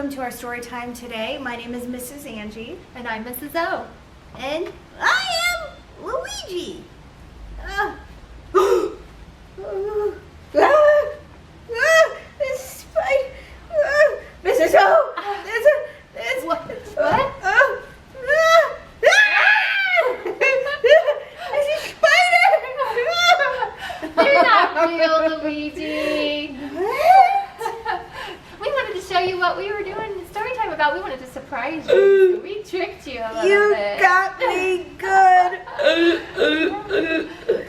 welcome to our story time today. My name is Mrs. Angie. And I'm Mrs. O. And I am Luigi. This spider. Mrs. O! There's What? There's a spider! You're not real, Luigi. We wanted to show you what we were doing story time about. We wanted to surprise you. So we tricked you a little You bit. got me good.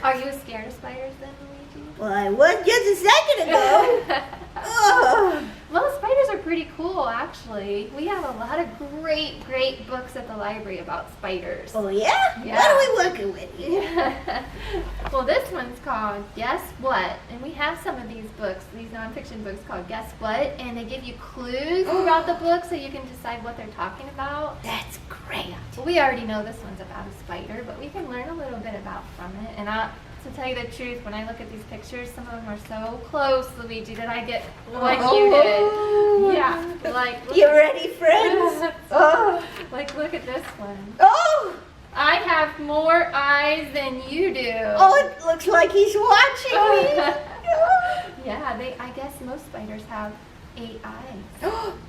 Are you scared of spiders then, Luigi? Well, I was just a second ago. Ugh. Well, spiders are pretty cool, actually. We have a lot of great books at the library about spiders. Oh, yeah? Yeah. What are we working with here? Well, this one's called Guess What? And we have some of these books, these nonfiction books called Guess What? And they give you clues throughout the book so you can decide what they're talking about. That's great. Well, we already know this one's about a spider, but we can learn a little bit about from it. And to tell you the truth, when I look at these pictures, some of them are so close, Luigi, that I get what you did. Yeah, like You ready, friends? Oh. like look at this one. Oh. I have more eyes than you do. Oh, it looks like he's watching me. Yeah, I guess most spiders have 8 eyes.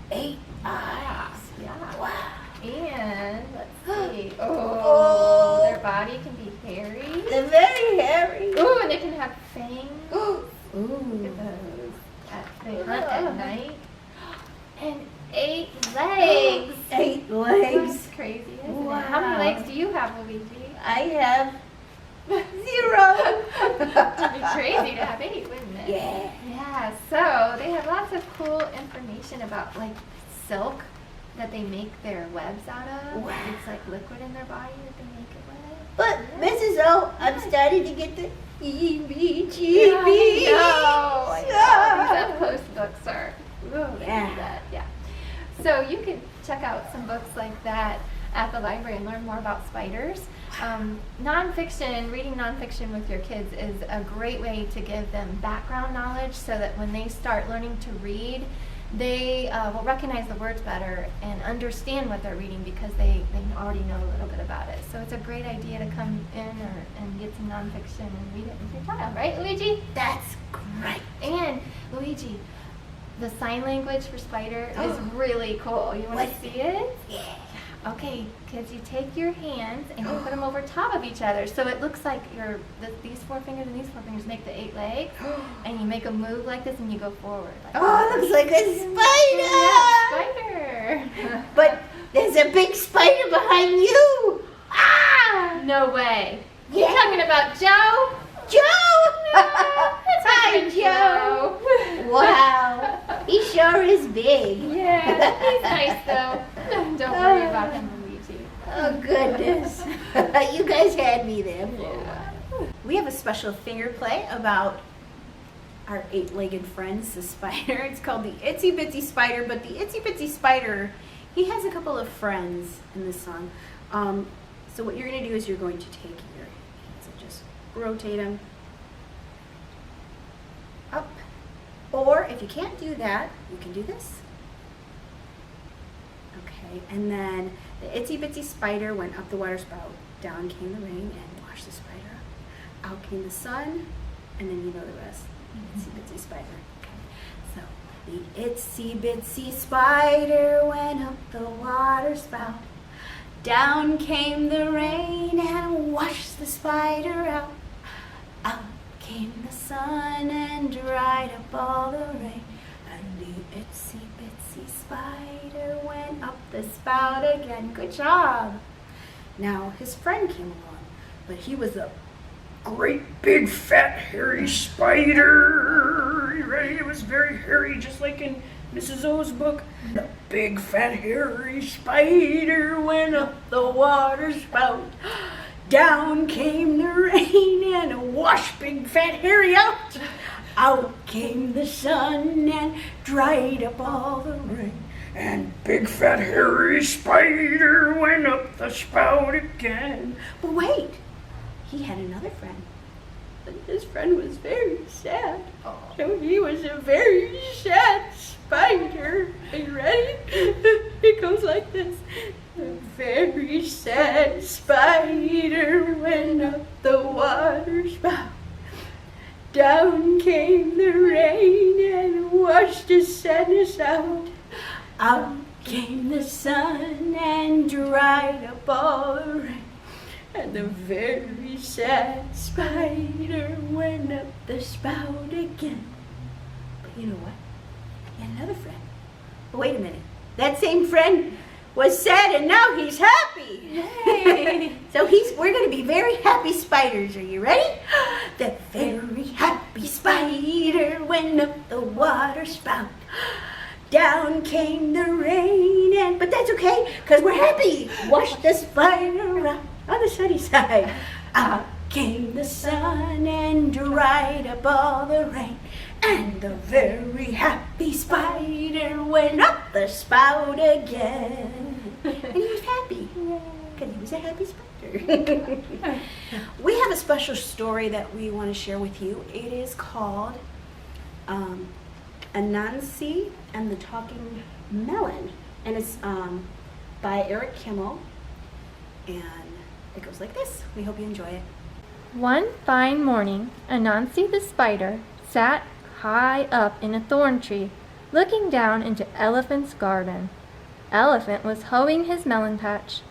8 eyes. Yeah. Wow. And let's see. Oh. Their body can be hairy. They're very hairy. Ooh, and they can have fangs. Look Ooh. at those. They hunt at night. And 8 legs. 8 legs. That's crazy, isn't Wow. it? How many legs do you have, Luigi? I have 0. It'd be crazy to have 8, wouldn't it? Yeah. Yeah, so they have lots of cool information about like silk that they make their webs out of. Wow. It's like liquid in their body that they make it with. But, Mrs. O, I'm starting to get the EBGB. I know. These post books are really good. Yeah. So you can check out some books like that at the library and learn more about spiders. Nonfiction, reading nonfiction with your kids is a great way to give them background knowledge so that when they start learning to read, they will recognize the words better and understand what they're reading because they already know a little bit about it. So it's a great idea to come in and get some nonfiction and read it with your child, right, Luigi? That's great. And Luigi, the sign language for spider is really cool. You want to see it? Yeah. Okay, kids, you take your hands and you put them over top of each other. So it looks like these 4 fingers and these 4 fingers make the 8 legs. And you make a move like this and you go forward. Like Oh, it looks like a spider. Spider. But there's a big spider behind you. Ah! No way. Yeah. You talking about Joe? Joe! That's Hi, my Joe. Wow. He sure is big. Yeah, he's nice though. Don't worry about him, Luigi. Oh, goodness. You guys had me there for a Yeah. while. We have a special finger play about our 8-legged friends, the spider. It's called the Itsy Bitsy Spider, but the Itsy Bitsy Spider, he has a couple of friends in this song. So what you're going to do is you're going to take your hands and just rotate them up. Or if you can't do that, you can do this. Okay, and then the itsy bitsy spider went up the water spout. Down came the rain and washed the spider up. Out came the sun, and then you know the rest. Itsy bitsy spider. Okay, so the itsy bitsy spider went up the water spout. Down came the rain and washed the spider out. Out came the sun and dried up all the rain. And the itsy bitsy spider went up the spout again. Good job. Now his friend came along, but he was a great big fat hairy spider. You ready? It was very hairy, just like in Mrs. O's book. The big fat hairy spider went up the water spout. Down came the rain and washed big fat hairy out. Out came the sun and dried up all the rain. And big fat hairy spider went up the spout again. But wait, he had another friend. But his friend was very sad. So he was a very sad spider. spider. Are you ready? It goes like this. A very sad spider went up the water spout. Down came the rain and washed the sadness out. Out came the sun and dried up all the rain. And the very sad spider went up the spout again. But you know what? He had another friend. But wait a minute. That same friend was sad and now he's happy. Yay. So we're going to be very happy spiders. Are you ready? The very happy spider went up the water spout. Down came the rain but that's okay because we're happy. Wash the spider out on the sunny side. Out came the sun and dried up all the rain. And the very happy spider went up the spout again. And he was happy because he was a happy spider. We have a special story that we want to share with you. It is called Anansi and the Talking Melon. And it's by Eric Kimmel. And it goes like this. We hope you enjoy it. One fine morning, Anansi the spider sat high up in a thorn tree, looking down into Elephant's garden. Elephant was hoeing his melon patch.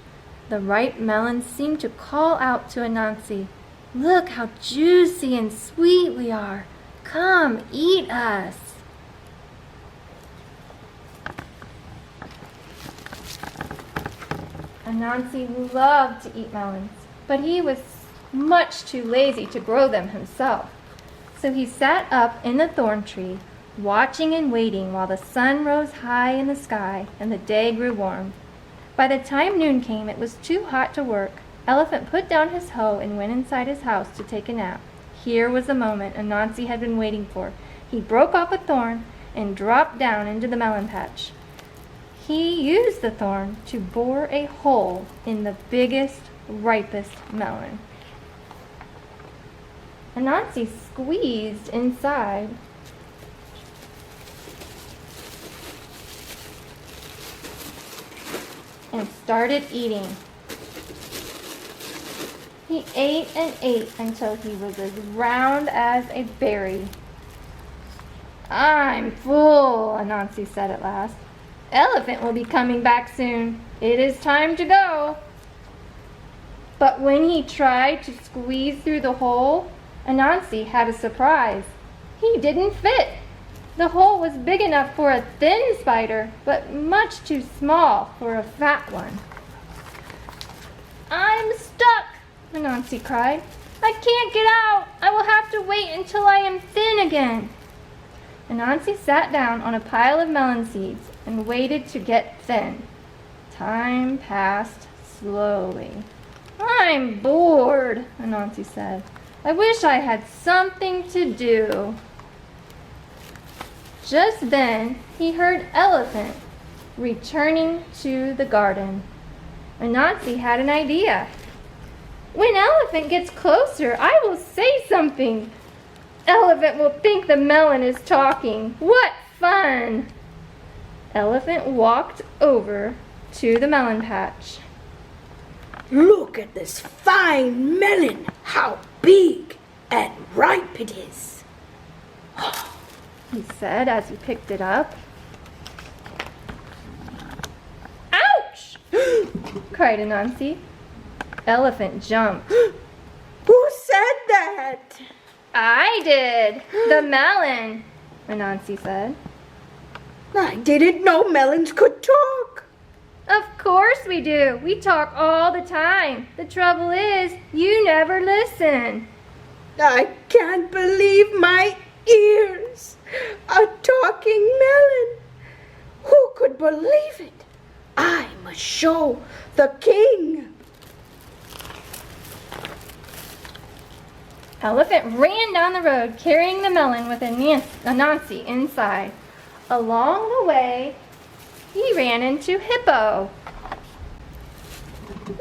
The ripe melons seemed to call out to Anansi, "Look how juicy and sweet we are. Come, eat us." Anansi loved to eat melons, but he was much too lazy to grow them himself. So he sat up in the thorn tree, watching and waiting while the sun rose high in the sky and the day grew warm. By the time noon came, it was too hot to work. Elephant put down his hoe and went inside his house to take a nap. Here was the moment Anansi had been waiting for. He broke off a thorn and dropped down into the melon patch. He used the thorn to bore a hole in the biggest, ripest melon. Anansi squeezed inside. And started eating. He ate and ate until he was as round as a berry. "I'm full," Anansi said at last. "Elephant will be coming back soon. It is time to go." But when he tried to squeeze through the hole, Anansi had a surprise. He didn't fit. The hole was big enough for a thin spider, but much too small for a fat one. "I'm stuck," Anansi cried. "I can't get out. I will have to wait until I am thin again." Anansi sat down on a pile of melon seeds and waited to get thin. Time passed slowly. "I'm bored," Anansi said. "I wish I had something to do." Just then, he heard Elephant returning to the garden. Anansi had an idea. "When Elephant gets closer, I will say something. Elephant will think the melon is talking. What fun!" Elephant walked over to the melon patch. "Look at this fine melon. How big and ripe it is," he said as he picked it up. "Ouch!" cried Anansi. Elephant jumped. "Who said that?" "I did. The melon," Anansi said. "I didn't know melons could talk." "Of course we do. We talk all the time. The trouble is, you never listen." "I can't believe my ears. A talking melon. Who could believe it? I must show the king." Elephant ran down the road carrying the melon with Anansi inside. Along the way, he ran into Hippo.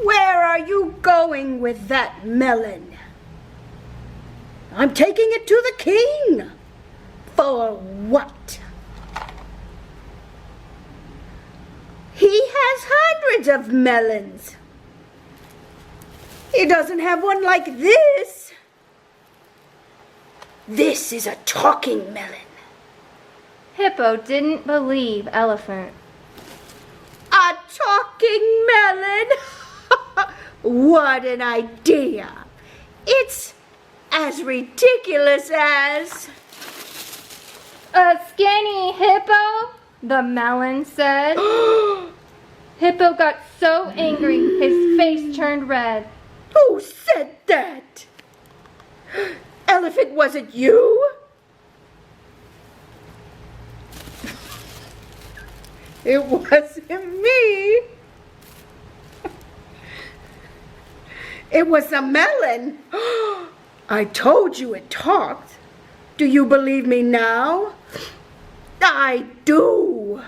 "Where are you going with that melon?" "I'm taking it to the king." "For what?" hundreds of melons. He doesn't have one like this. This is a talking melon. Hippo didn't believe Elephant. A talking melon? What an idea. It's as ridiculous as... A skinny hippo, the melon said. Hippo got so angry, his face turned red. Who said that? Elephant, was it you? It wasn't me. It was a melon. I told you it talked. Do you believe me now? I do.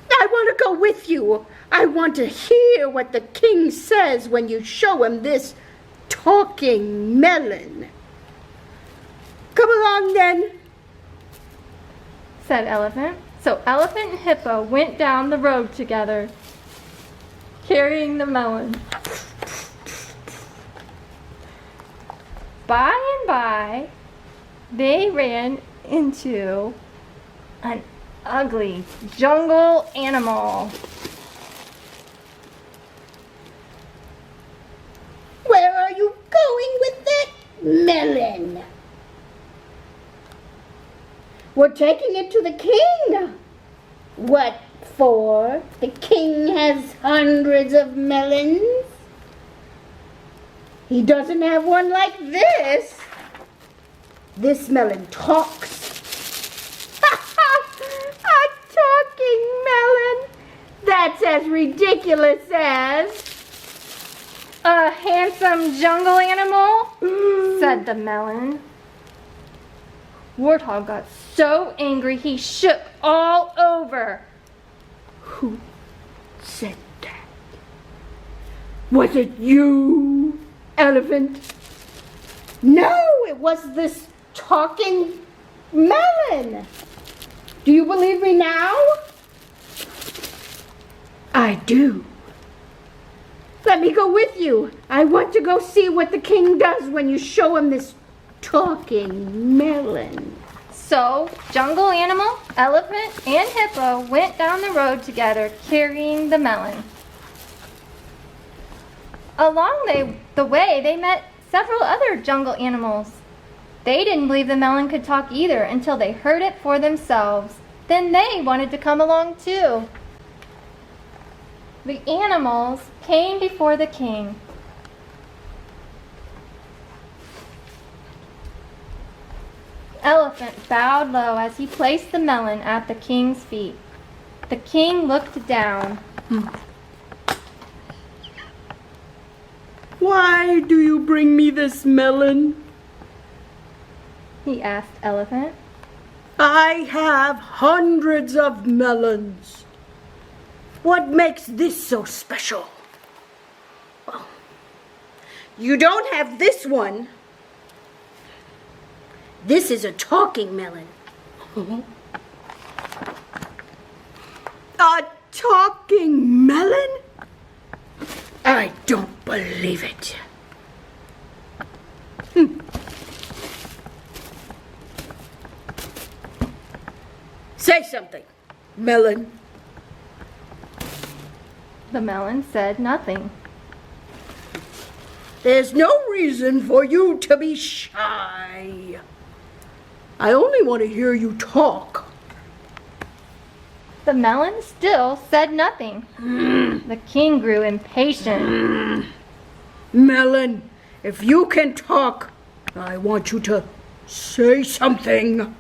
I want to go with you. I want to hear what the king says when you show him this talking melon. Come along then, said Elephant. So Elephant and Hippo went down the road together, carrying the melon. By and by, they ran into an ugly jungle animal. where are you going with that melon? We're taking it to the king. What for? The king has hundreds of melons. He doesn't have one like this. This melon talks. A talking melon? That's as ridiculous as... A handsome jungle animal, said the melon. Warthog got so angry he shook all over. Who said that? Was it you, Elephant? No, it was this talking melon. Do you believe me now? I do. Let me go with you. I want to go see what the king does when you show him this talking melon. So, jungle animal, elephant, and hippo went down the road together carrying the melon. Along the way, they met several other jungle animals. They didn't believe the melon could talk either until they heard it for themselves. Then they wanted to come along too. The animals came before the king. Elephant bowed low as he placed the melon at the king's feet. The king looked down. Why do you bring me this melon? He asked Elephant. I have hundreds of melons. What makes this so special? Well, you don't have this one. This is a talking melon. A talking melon? I don't believe it. Say something, melon. The melon said nothing. There's no reason for you to be shy. I only want to hear you talk. The melon still said nothing. The king grew impatient. Melon, if you can talk, I want you to say something.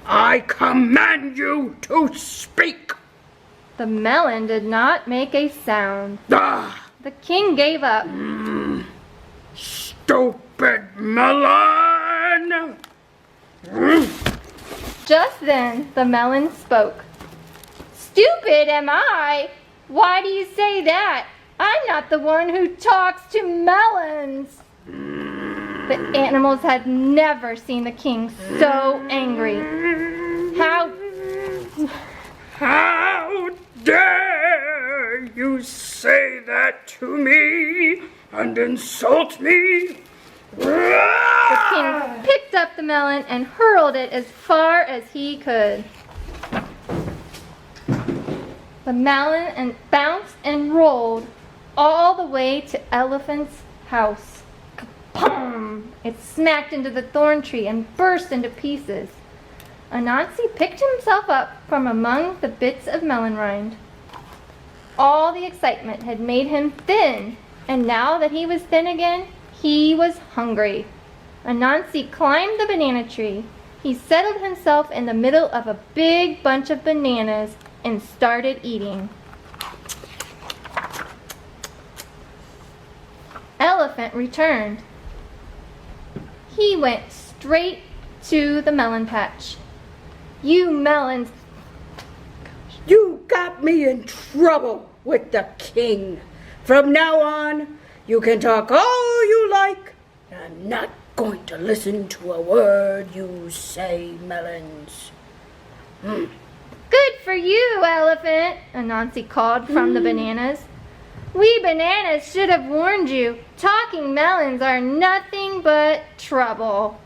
I command you to speak. The melon did not make a sound. Ah, The king gave up. stupid melon! Just then, the melon spoke. Stupid am I? Why do you say that? I'm not the one who talks to melons. The animals had never seen the king so angry. How How dare insult me? The king picked up the melon and hurled it as far as he could. The melon bounced and rolled all the way to Elephant's house. Kapum! It smacked into the thorn tree and burst into pieces. Anansi picked himself up from among the bits of melon rind. All the excitement had made him thin, and now that he was thin again, he was hungry. Anansi climbed the banana tree. He settled himself in the middle of a big bunch of bananas and started eating. Elephant returned. He went straight to the melon patch. You melons! You got me in trouble with the king. From now on, you can talk all you like. I'm not going to listen to a word you say, melons. Good for you, Elephant, Anansi called from the bananas. We bananas should have warned you. Talking melons are nothing but trouble.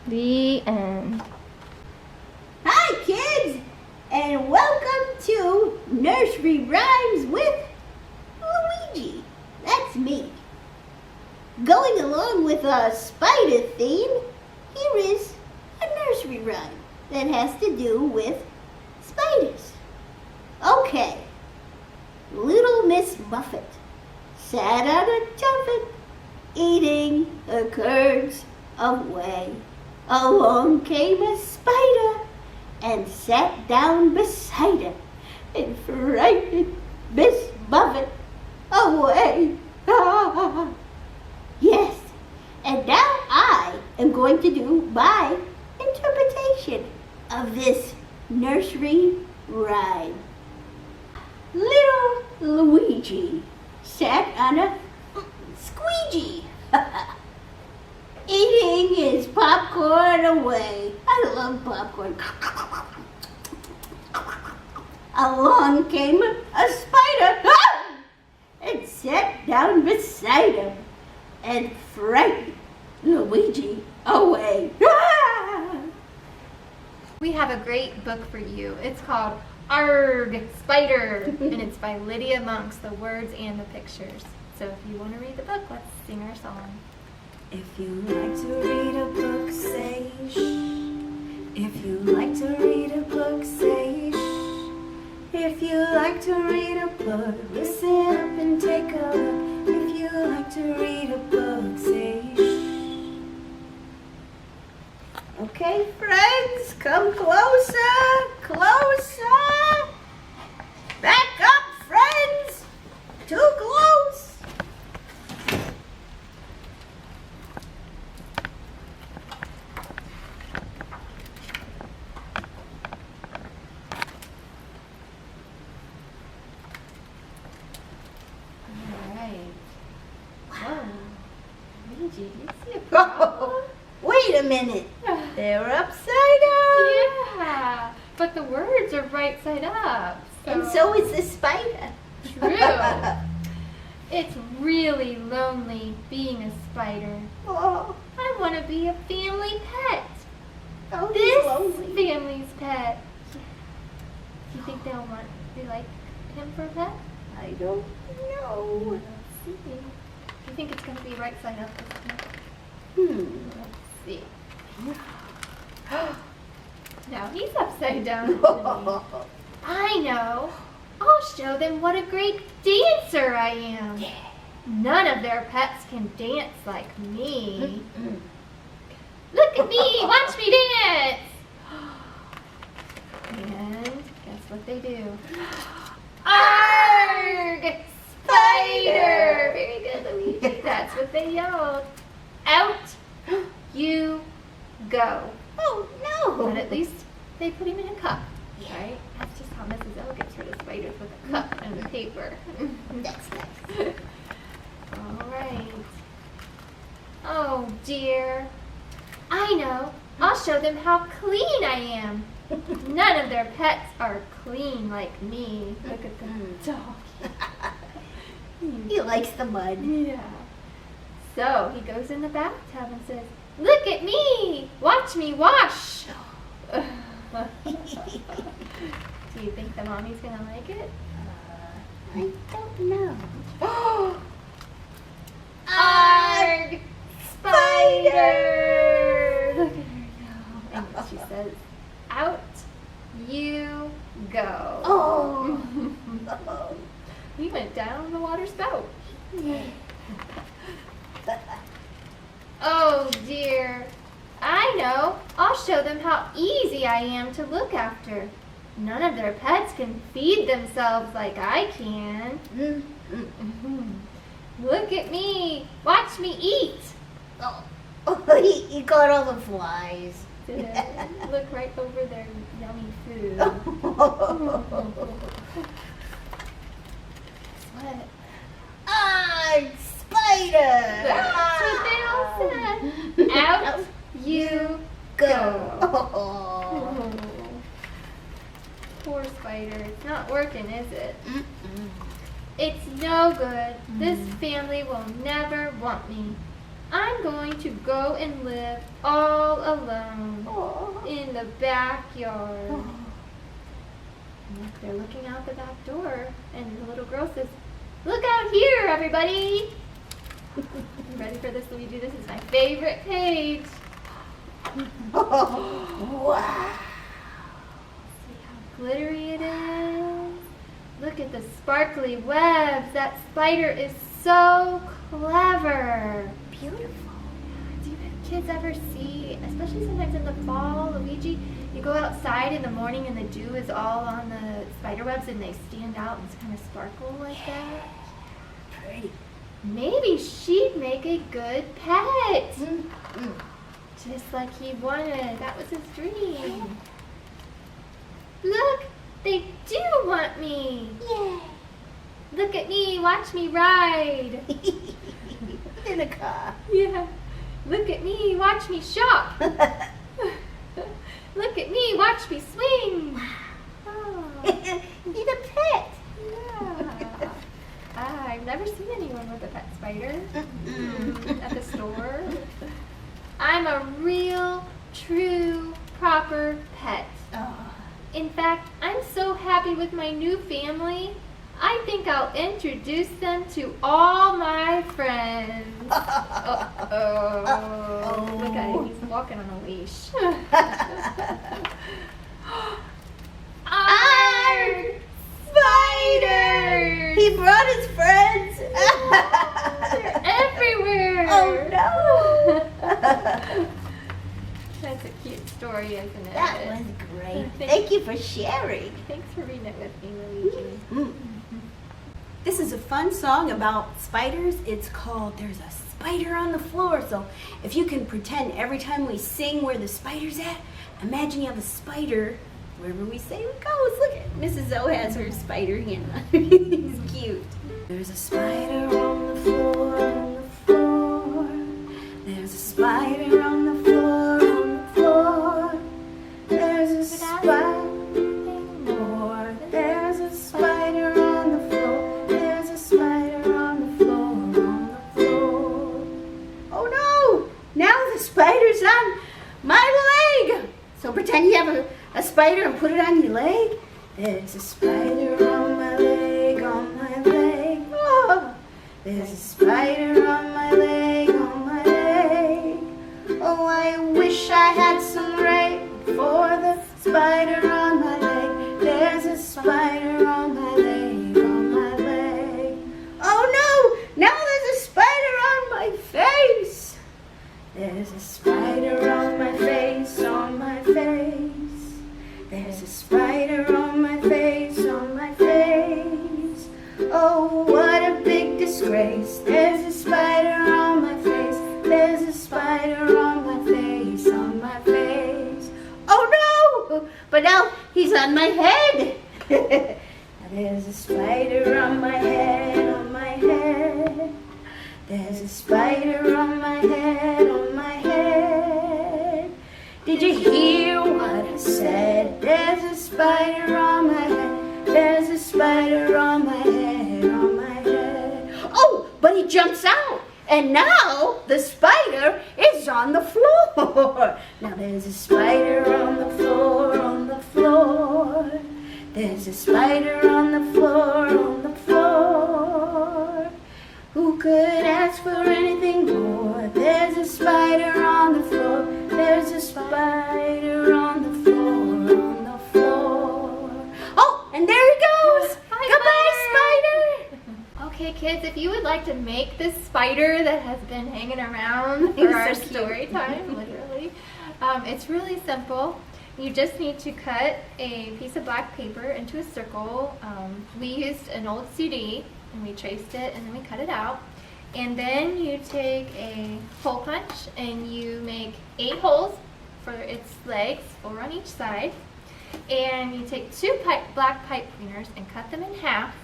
The end. Hi, kids, and welcome to Nursery Rhymes with Luigi. That's me. Going along with our spider theme, here is a nursery rhyme that has to do with spiders. Okay. Little Miss Muffet sat on a tuffet, eating her curds away. Along came a spider and sat down beside her and frightened Miss Muffet away. Yes, and now I am going to do my interpretation of this nursery rhyme. Little Luigi sat on a squeegee, eating his popcorn away. I love popcorn. Along came a spider and sat down beside him and frightened Luigi away. We have a great book for you. It's called Arg, Spider, and it's by Lydia Monks, the words and the pictures. So if you want to read the book, let's sing our song. If you like to read a book, say shh. If you like to read a book, say shh. If you like to read a book, listen up and take a look. If you like to read a book, say shh. Okay, friends, come closer, closer. Back up, friends. Too close. All right. Whoa. Luigi, do you see a problem? Wait a minute. They're upside down. Yeah, but the words are right side up. And so is the spider. True. It's really lonely being a spider. Oh, I want to be a family pet. oh, This he's lonely. family's pet. Do you think they like him for a pet? I don't know. Let's see. Do you think it's going to be right side up this time? Let's see. Now he's upside down. Isn't he? I know. I'll show them what a great dancer I am. None of their pets can dance like me. Look at me, watch me dance. And guess what they do? Arg! Spider! Very good, Luigi. That's what they yelled. Out you go. Oh, no. But at least they put him in a cup, right? That's just how Mrs. O gets rid of spiders, with a cup and a paper. That's nice. All right. Oh dear. I know. I'll show them how clean I am. None of their pets are clean like me. Look at the dog. He likes the mud. Yeah. So he goes in the bathtub and says, "Look at me! Watch me wash!" Do you think the mommy's gonna like it? I don't know. Arg! Spider! Look at her go. And she says, "Out you go." Oh. He went down the water spout. Oh dear. I know. I'll show them how easy I am to look after. None of their pets can feed themselves like I can. Look at me. Watch me eat. Oh, he caught all the flies. Look right over their yummy food. What? Ah, spider! That's what they all said. Out you go. Oh. Poor spider. It's not working, is it? It's no good. This family will never want me. I'm going to go and live all alone in the backyard. And they're looking out the back door, and the little girl says, "Look out here, everybody!" You ready for this, Luigi? This is my favorite page. Wow. See how glittery it is? Look at the sparkly webs. That spider is so clever. Beautiful. Do you kids ever see, especially sometimes in the fall, Luigi, you go outside in the morning and the dew is all on the spider webs and they stand out and kind of sparkle like that? Pretty. Maybe she'd make a good pet. Just like he wanted. That was his dream. Look, they do want me. Yay. Look at me, watch me ride. In a car. Yeah. Look at me, watch me shop. Look at me, watch me swing. Oh, Need a pet. yeah. I've never seen anyone with a pet spider at the store. I'm a real, true, proper pet. In fact, I'm so happy with my new family, I think I'll introduce them to all my friends. Uh-oh. Look at him, he's walking on a leash. Arg! Spiders! He brought his friends. They're everywhere! Oh no! That's a cute story, isn't it? That was great. Thank you for sharing. Thanks for reading it with me, Luigi. This is a fun song about spiders. It's called There's a Spider on the Floor. So if you can pretend every time we sing where the spider's at, imagine you have a spider wherever we say it goes. Look at Mrs. O has her spider Hannah. He's cute. There's a spider on the floor, on the floor. There's a spider on the floor, on the floor. There's a spider more. There's a spider on the floor. There's a spider on the floor, on the floor. Oh no! Now the spider's on my leg. So pretend you have a spider and put it on your leg. There's a spider on my leg, on my leg. Oh, there's a spider on my leg, on my leg. Oh, I wish I had some rain for the spider on my leg. There's a spider on my leg, on my leg. Oh no! Now there's a spider on my face. There's a spider on my face, on my face. There's a spider on my face, on my face. Oh, what a big disgrace. There's a spider on my face. There's a spider on my face, on my face. Oh no! But now he's on my head. There's a spider on my head, on my head. There's a spider on my head, on my head. Did you hear what I said? There's a spider on my head. There's a spider on my head, on my head. And now the spider is on the floor. Now there's a spider on the floor, on the floor. There's a spider on the floor, on the floor. Who could ask for anything more? There's a spider on the floor. There's a spider on the floor, on the floor. Oh, and there he goes. Hi, Goodbye, spider. Okay, kids, if you would like to make this spider that has been hanging around for He's our so cute. story time, literally, it's really simple. You just need to cut a piece of black paper into a circle. We used an old CD and we traced it and then we cut it out. And then you take a hole punch and you make 8 holes for its legs, 4 on each side. And you take 2 black pipe cleaners and cut them in half.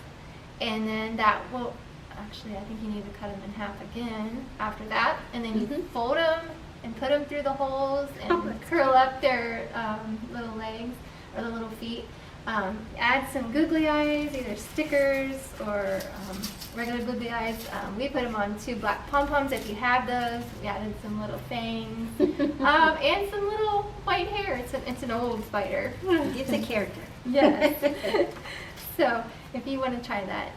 And then that will, actually I think you need to cut them in half again after that. And then you fold them and put them through the holes and curl up their little legs or the little feet. Add some googly eyes, either stickers or regular googly eyes. We put them on 2 black pom-poms if you have those. We added some little fangs and some little white hair. It's an old spider. It's a character. Yes. So if you want to try that,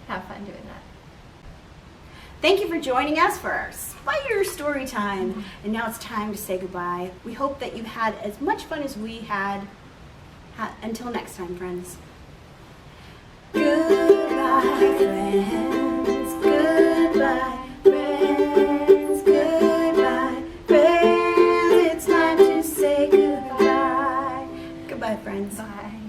have fun doing that. Thank you for joining us for our spider story time. And now it's time to say goodbye. We hope that you had as much fun as we had. Until next time, friends. Goodbye, friends. Goodbye, friends. Goodbye, friends. It's time to say goodbye. Goodbye, friends. Bye.